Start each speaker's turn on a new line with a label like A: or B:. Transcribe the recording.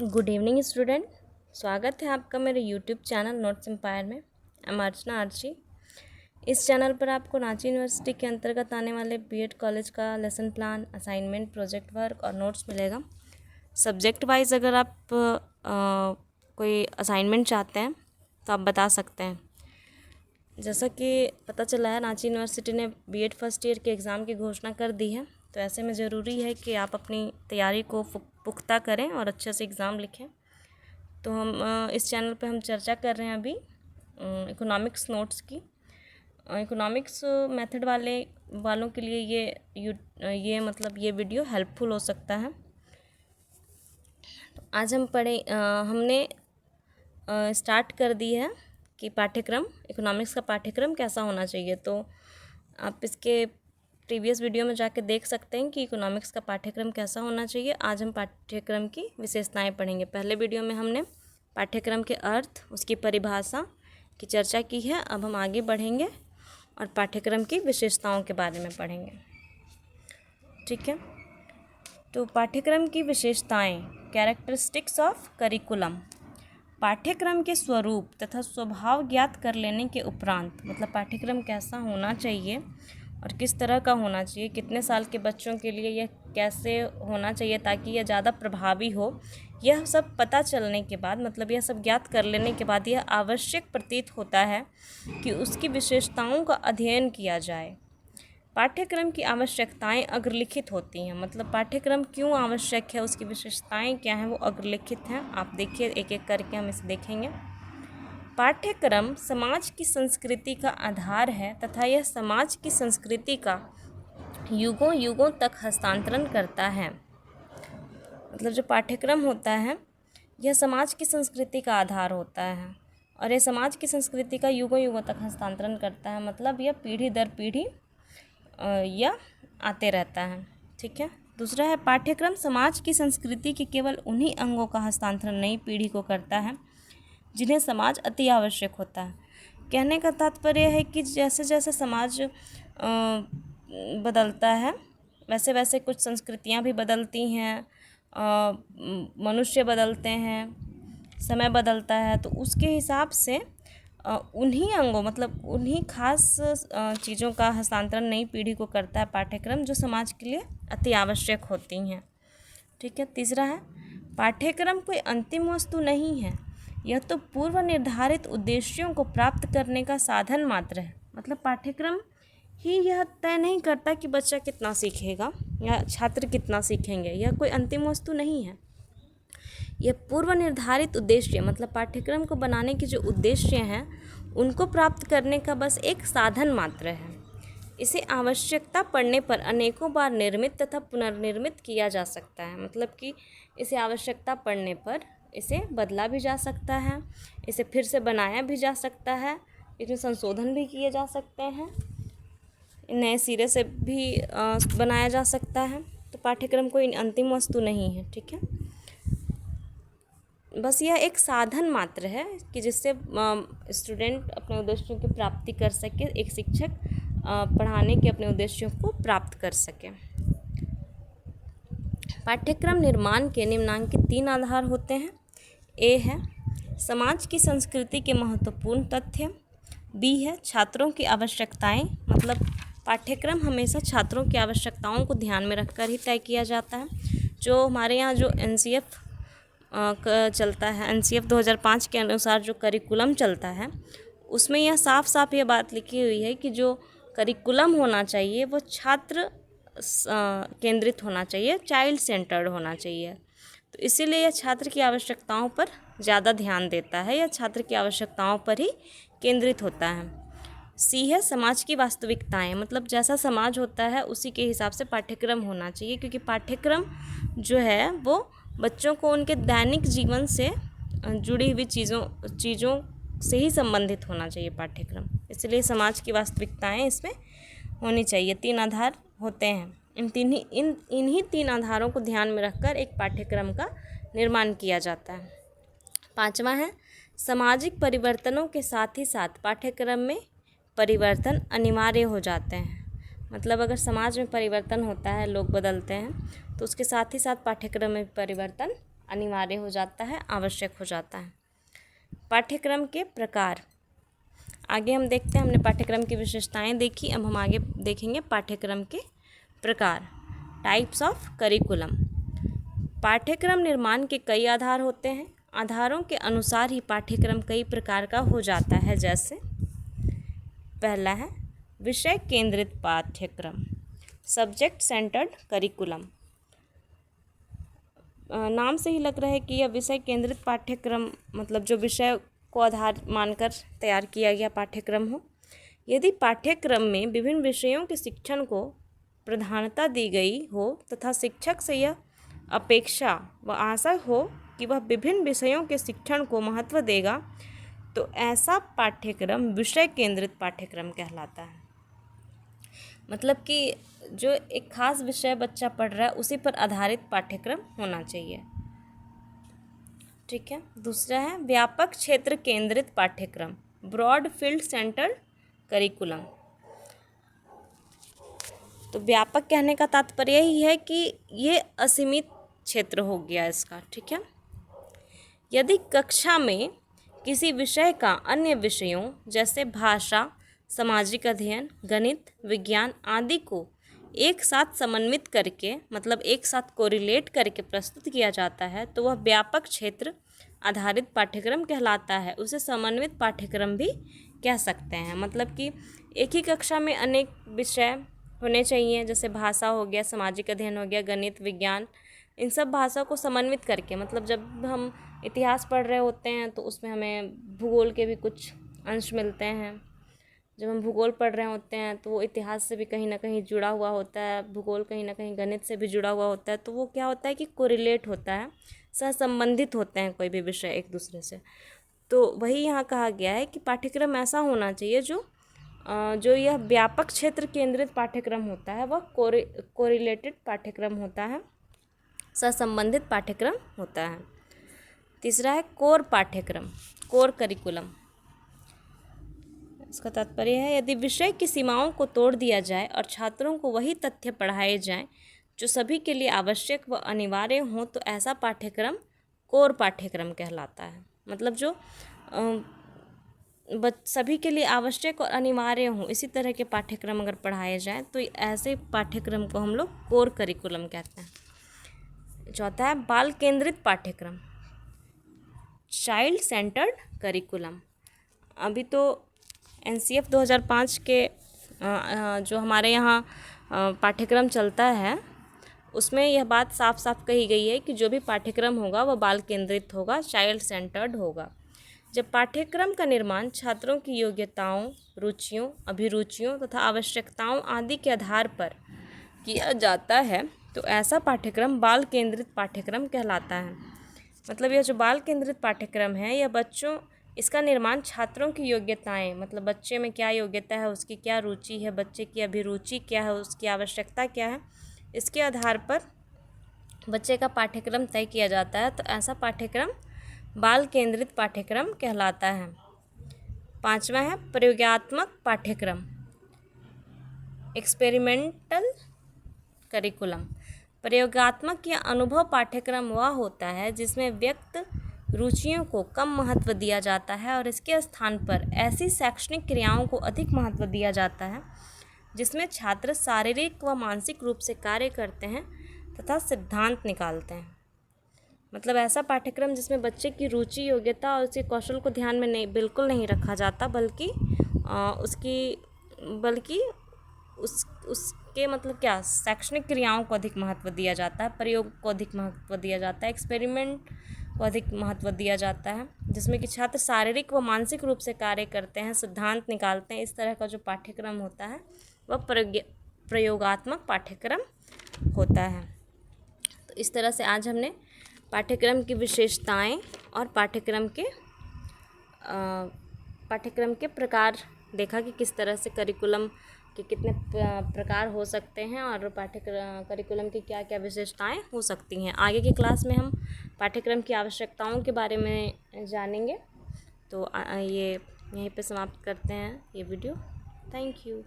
A: Good evening student. स्वागत है आपका मेरे यूट्यूब चैनल नोट्स एम्पायर में। I am Archana Archi. इस चैनल पर आपको रांची यूनिवर्सिटी के अंतर्गत आने वाले बीएड कॉलेज का lesson plan, assignment, project work और नोट्स मिलेगा। सब्जेक्ट वाइज अगर आप कोई असाइनमेंट चाहते हैं तो आप बता सकते हैं। जैसा कि पता चला है, रांची यूनिवर्सिटी ने बीएड फर्स्ट ईयर के एग्ज़ाम की घोषणा कर दी है, तो ऐसे में ज़रूरी है कि आप अपनी तैयारी को पुख्ता करें और अच्छे से एग्ज़ाम लिखें। तो हम इस चैनल पे हम चर्चा कर रहे हैं अभी इकोनॉमिक्स नोट्स की। इकोनॉमिक्स मेथड वालों के लिए ये वीडियो हेल्पफुल हो सकता है। तो आज हमने स्टार्ट कर दी है कि पाठ्यक्रम, इकोनॉमिक्स का पाठ्यक्रम कैसा होना चाहिए। तो आप इसके प्रीवियस वीडियो में जाके देख सकते हैं कि इकोनॉमिक्स का पाठ्यक्रम कैसा होना चाहिए। आज हम पाठ्यक्रम की विशेषताएं पढ़ेंगे। पहले वीडियो में हमने पाठ्यक्रम के अर्थ, उसकी परिभाषा की चर्चा की है। अब हम आगे बढ़ेंगे और पाठ्यक्रम की विशेषताओं के बारे में पढ़ेंगे। ठीक है, तो पाठ्यक्रम की विशेषताएं, कैरेक्टरिस्टिक्स ऑफ करिकुलम। पाठ्यक्रम के स्वरूप तथा स्वभाव ज्ञात कर लेने के उपरांत, मतलब पाठ्यक्रम कैसा होना चाहिए और किस तरह का होना चाहिए, कितने साल के बच्चों के लिए यह कैसे होना चाहिए ताकि यह ज़्यादा प्रभावी हो, यह सब पता चलने के बाद, मतलब यह सब ज्ञात कर लेने के बाद यह आवश्यक प्रतीत होता है कि उसकी विशेषताओं का अध्ययन किया जाए। पाठ्यक्रम की आवश्यकताएं अग्रलिखित होती हैं, मतलब पाठ्यक्रम क्यों आवश्यक है, उसकी विशेषताएं क्या हैं, वो अग्रलिखित हैं। आप देखिए, एक एक करके हम इसे देखेंगे। पाठ्यक्रम समाज की संस्कृति का आधार है तथा यह समाज की संस्कृति का युगों युगों तक हस्तांतरण करता है। मतलब जो पाठ्यक्रम होता है यह समाज की संस्कृति का आधार होता है और यह समाज की संस्कृति का युगों युगों तक हस्तांतरण करता है, मतलब यह पीढ़ी दर पीढ़ी यह आते रहता है। ठीक है। दूसरा है, पाठ्यक्रम समाज की संस्कृति के केवल उन्हीं अंगों का हस्तांतरण नई पीढ़ी को करता है जिन्हें समाज अति आवश्यक होता है। कहने का तात्पर्य है कि जैसे जैसे समाज बदलता है वैसे वैसे कुछ संस्कृतियां भी बदलती हैं, मनुष्य बदलते हैं, समय बदलता है, तो उसके हिसाब से उन्हीं अंगों, मतलब उन्हीं खास चीज़ों का हस्तांतरण नई पीढ़ी को करता है पाठ्यक्रम, जो समाज के लिए अति आवश्यक होती हैं। ठीक है। तीसरा है, पाठ्यक्रम कोई अंतिम वस्तु नहीं है, यह तो पूर्व निर्धारित उद्देश्यों को प्राप्त करने का साधन मात्र है। मतलब पाठ्यक्रम ही यह तय नहीं करता कि बच्चा कितना सीखेगा या छात्र कितना सीखेंगे, यह कोई अंतिम वस्तु नहीं है। यह पूर्व निर्धारित उद्देश्य, मतलब पाठ्यक्रम को बनाने के जो उद्देश्य हैं उनको प्राप्त करने का बस एक साधन मात्र है। इसे आवश्यकता पड़ने पर अनेकों बार निर्मित तथा पुनर्निर्मित किया जा सकता है। मतलब कि इसे आवश्यकता पड़ने पर इसे बदला भी जा सकता है, इसे फिर से बनाया भी जा सकता है, इसमें संशोधन भी किए जा सकते हैं, नए सिरे से भी बनाया जा सकता है। तो पाठ्यक्रम कोई अंतिम वस्तु नहीं है। ठीक है। बस यह एक साधन मात्र है कि जिससे स्टूडेंट अपने उद्देश्यों की प्राप्ति कर सके, एक शिक्षक पढ़ाने के अपने उद्देश्यों को प्राप्त कर सके। पाठ्यक्रम निर्माण के निम्नांकित 3 आधार होते हैं। ए है समाज की संस्कृति के महत्वपूर्ण तथ्य, बी है छात्रों की आवश्यकताएं, मतलब पाठ्यक्रम हमेशा छात्रों की आवश्यकताओं को ध्यान में रखकर ही तय किया जाता है। जो हमारे यहाँ जो एनसीएफ चलता है, एनसीएफ 2005 के अनुसार जो करिकुलम चलता है उसमें यह साफ साफ ये बात लिखी हुई है कि जो करिकुलम होना चाहिए वो छात्र केंद्रित होना चाहिए, चाइल्ड सेंटर्ड होना चाहिए। तो इसीलिए यह छात्र की आवश्यकताओं पर ज़्यादा ध्यान देता है, यह छात्र की आवश्यकताओं पर ही केंद्रित होता है। सी है समाज की वास्तविकताएं, मतलब जैसा समाज होता है उसी के हिसाब से पाठ्यक्रम होना चाहिए, क्योंकि पाठ्यक्रम जो है वो बच्चों को उनके दैनिक जीवन से जुड़ी हुई चीज़ों से ही संबंधित होना चाहिए पाठ्यक्रम। इसलिए समाज की वास्तविकताएं इसमें होनी चाहिए। 3 आधार होते हैं। इन्हीं 3 आधारों को ध्यान में रखकर एक पाठ्यक्रम का निर्माण किया जाता है। 5वां है सामाजिक परिवर्तनों के साथ ही साथ पाठ्यक्रम में परिवर्तन अनिवार्य हो जाते हैं। मतलब अगर समाज में परिवर्तन होता है, लोग बदलते हैं, तो उसके साथ ही साथ पाठ्यक्रम में परिवर्तन अनिवार्य हो जाता है, आवश्यक हो जाता है। पाठ्यक्रम के प्रकार, आगे हम देखते हैं। हमने पाठ्यक्रम की विशेषताएं देखी, अब हम आगे देखेंगे पाठ्यक्रम के प्रकार, टाइप्स ऑफ करिकुलम। पाठ्यक्रम निर्माण के कई आधार होते हैं। आधारों के अनुसार ही पाठ्यक्रम कई प्रकार का हो जाता है। जैसे पहला है विषय केंद्रित पाठ्यक्रम, सब्जेक्ट सेंटर्ड करिकुलम। नाम से ही लग रहा है कि यह विषय केंद्रित पाठ्यक्रम, मतलब जो विषय को आधार मानकर तैयार किया गया पाठ्यक्रम हो। यदि पाठ्यक्रम में विभिन्न विषयों के शिक्षण को प्रधानता दी गई हो तथा शिक्षक से यह अपेक्षा व आशा हो कि वह विभिन्न विषयों के शिक्षण को महत्व देगा, तो ऐसा पाठ्यक्रम विषय केंद्रित पाठ्यक्रम कहलाता है। मतलब कि जो एक खास विषय बच्चा पढ़ रहा है उसी पर आधारित पाठ्यक्रम होना चाहिए। ठीक है। दूसरा है व्यापक क्षेत्र केंद्रित पाठ्यक्रम, ब्रॉड फील्ड सेंटर्ड करिकुलम। तो व्यापक कहने का तात्पर्य ही है कि ये असीमित क्षेत्र हो गया इसका। ठीक है। यदि कक्षा में किसी विषय का अन्य विषयों जैसे भाषा, सामाजिक अध्ययन, गणित, विज्ञान आदि को एक साथ समन्वित करके, मतलब एक साथ कोरिलेट करके प्रस्तुत किया जाता है, तो वह व्यापक क्षेत्र आधारित पाठ्यक्रम कहलाता है। उसे समन्वित पाठ्यक्रम भी कह सकते हैं। मतलब कि एक ही कक्षा में अनेक विषय होने चाहिए, जैसे भाषा हो गया, सामाजिक अध्ययन हो गया, गणित, विज्ञान, इन सब भाषा को समन्वित करके, मतलब जब हम इतिहास पढ़ रहे होते हैं तो उसमें हमें भूगोल के भी कुछ अंश मिलते हैं। जब हम भूगोल पढ़ रहे होते हैं तो वो इतिहास से भी कहीं ना कहीं जुड़ा हुआ होता है, भूगोल कहीं ना कहीं गणित से भी जुड़ा हुआ होता है। तो वो क्या होता है कि कोरिलेट होता है, सहसंबंधित होते हैं कोई भी विषय एक दूसरे से। तो वही यहाँ कहा गया है कि पाठ्यक्रम ऐसा होना चाहिए जो यह व्यापक क्षेत्र केंद्रित पाठ्यक्रम होता है वह कोरिलेटेड पाठ्यक्रम होता है, सहसंबंधित पाठ्यक्रम होता है। तीसरा है कोर पाठ्यक्रम, कोर करिकुलम। इसका तात्पर्य है यदि विषय की सीमाओं को तोड़ दिया जाए और छात्रों को वही तथ्य पढ़ाए जाएं जो सभी के लिए आवश्यक व अनिवार्य हों, तो ऐसा पाठ्यक्रम कोर पाठ्यक्रम कहलाता है। मतलब जो सभी के लिए आवश्यक और अनिवार्य हों, इसी तरह के पाठ्यक्रम अगर पढ़ाए जाएं तो ऐसे पाठ्यक्रम को हम लोग कोर करिकुलम कहते हैं। चौथा है बाल केंद्रित पाठ्यक्रम, चाइल्ड सेंटर्ड करिकुलम। अभी तो NCF 2005 के जो हमारे यहाँ पाठ्यक्रम चलता है उसमें यह बात साफ साफ कही गई है कि जो भी पाठ्यक्रम होगा वह बाल केंद्रित होगा, चाइल्ड सेंटर्ड होगा। जब पाठ्यक्रम का निर्माण छात्रों की योग्यताओं, रुचियों, अभिरुचियों तथा आवश्यकताओं आदि के आधार पर किया जाता है तो ऐसा पाठ्यक्रम बाल केंद्रित पाठ्यक्रम कहलाता है। मतलब यह जो बाल केंद्रित पाठ्यक्रम है यह इसका निर्माण छात्रों की योग्यताएं, मतलब बच्चे में क्या योग्यता है, उसकी क्या रुचि है, बच्चे की अभिरुचि क्या है, उसकी आवश्यकता क्या है, इसके आधार पर बच्चे का पाठ्यक्रम तय किया जाता है। तो ऐसा पाठ्यक्रम बाल केंद्रित पाठ्यक्रम कहलाता है। पांचवा है प्रयोगात्मक पाठ्यक्रम, एक्सपेरिमेंटल करिकुलम। प्रयोगात्मक या अनुभव पाठ्यक्रम वह होता है जिसमें व्यक्त रुचियों को कम महत्व दिया जाता है और इसके स्थान पर ऐसी शैक्षणिक क्रियाओं को अधिक महत्व दिया जाता है जिसमें छात्र शारीरिक व मानसिक रूप से कार्य करते हैं तथा सिद्धांत निकालते हैं। मतलब ऐसा पाठ्यक्रम जिसमें बच्चे की रुचि, योग्यता और उसके कौशल को ध्यान में बिल्कुल नहीं रखा जाता, बल्कि उसके मतलब क्या, शैक्षणिक क्रियाओं को अधिक महत्व दिया जाता है, प्रयोग को अधिक महत्व दिया जाता है, एक्सपेरिमेंट को अधिक महत्व दिया जाता है, जिसमें कि छात्र शारीरिक व मानसिक रूप से कार्य करते हैं, सिद्धांत निकालते हैं। इस तरह का जो पाठ्यक्रम होता है वह प्रयोगात्मक पाठ्यक्रम होता है। तो इस तरह से आज हमने पाठ्यक्रम की विशेषताएं और पाठ्यक्रम के प्रकार देखा कि किस तरह से करिकुलम के कितने प्रकार हो सकते हैं और करिकुलम की क्या क्या विशेषताएं हो सकती हैं। आगे की क्लास में हम पाठ्यक्रम की आवश्यकताओं के बारे में जानेंगे। तो ये यहीं पे समाप्त करते हैं ये वीडियो। Thank you.